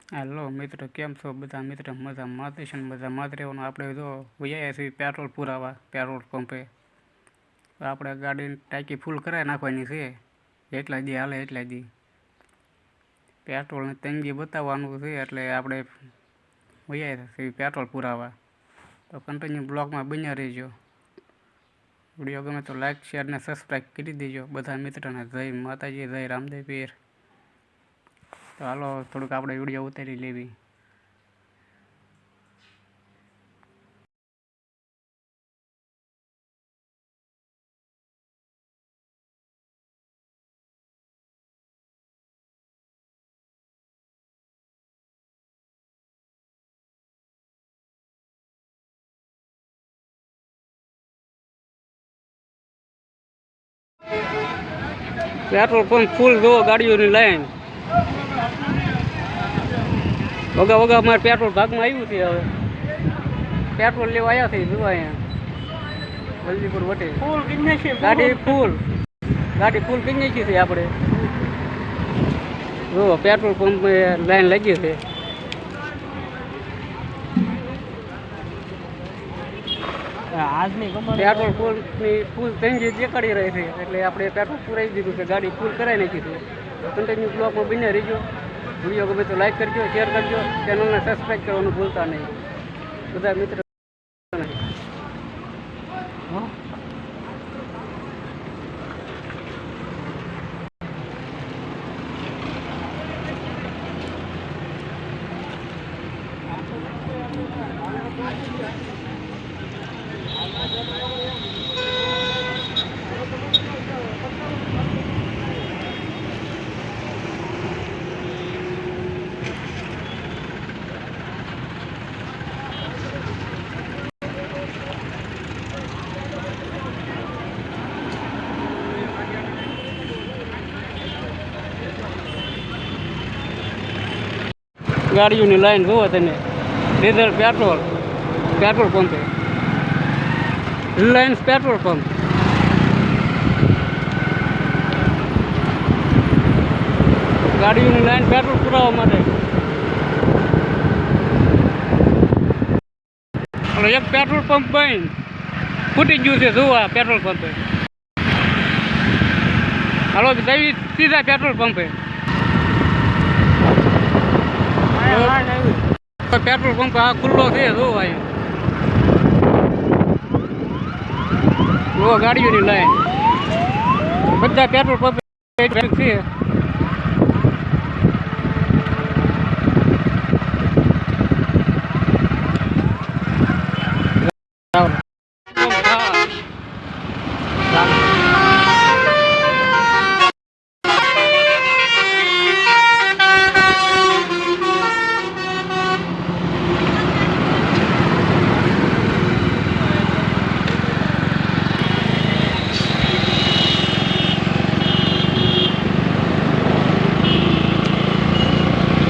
Hello મિત્રો, કેમ છો બધા? મિત્રો મજામાં છે ને? મજામાં જ રહેવાનું. આપણે જો વૈયા છીએ પેટ્રોલ પુરાવા પેટ્રોલ પંપે. આપણે ગાડીની ટાંકી ફૂલ કરાવી નાખવાની છે, એટલા દી હાલે એટલા દી. પેટ્રોલની તંગી બતાવવાનું છે એટલે આપણે વૈયા છીએ પેટ્રોલ પુરાવા. તો કન્ટિન્યુ બ્લોગમાં બન્યા રહીજો. વિડીયો ગમે તો લાઇક શેર ને સબસ્ક્રાઈબ કરી દેજો બધા મિત્રોને. જય માતાજી, જય રામદેવ પીર. તો હાલો થોડુંક આપણે વિડીયો ઉતારી લેવી. પેટ્રોલ પંપ ફૂલ જોવો, ગાડીઓની લાઈન. વગા વગા અમારે પેટ્રોલ ભાગમાં આવ્યું છે. હવે પેટ્રોલ લેવા આવ્યા છે. જોવા અહીંયા વલજીપુર વટે ગાડી ફૂલ કરી નાખી છે આપણે. જો પેટ્રોલ પંપ લાઈન લાગી છે. પેટ્રોલ ફૂલ તંગી દેખાડી રહી છે એટલે આપણે પેટ્રોલ પુરાવી દીધું છે. ગાડી ફૂલ કરાવી નાખી છે. કન્ટિન્યુ બ્લોકમાં બન્યા રહીજો. વિડીયો ગમે તો લાઈક કરજો, શેર કરજો, ચેનલને સબસ્ક્રાઈબ કરવાનું ભૂલતા નહીં બધા મિત્રો. ગાડીઓની લાઈન જોવો તમે. ડીઝલ પેટ્રોલ પંપે રિલાયન્સ પેટ્રોલ પંપ. ગાડીઓની લાઈન પેટ્રોલ પુરાવા માટે. એક પેટ્રોલ પંપ બંધ ફૂટી ગયું છે. જોવા પેટ્રોલ પંપે. હાલો જઈ સીધા પેટ્રોલ પંપે. પેટ્રોલ પંપ આ ખુલ્લો છે. જો અહીંયા ગાડીઓની લાઈન બધા પેટ્રોલ પંપ છે.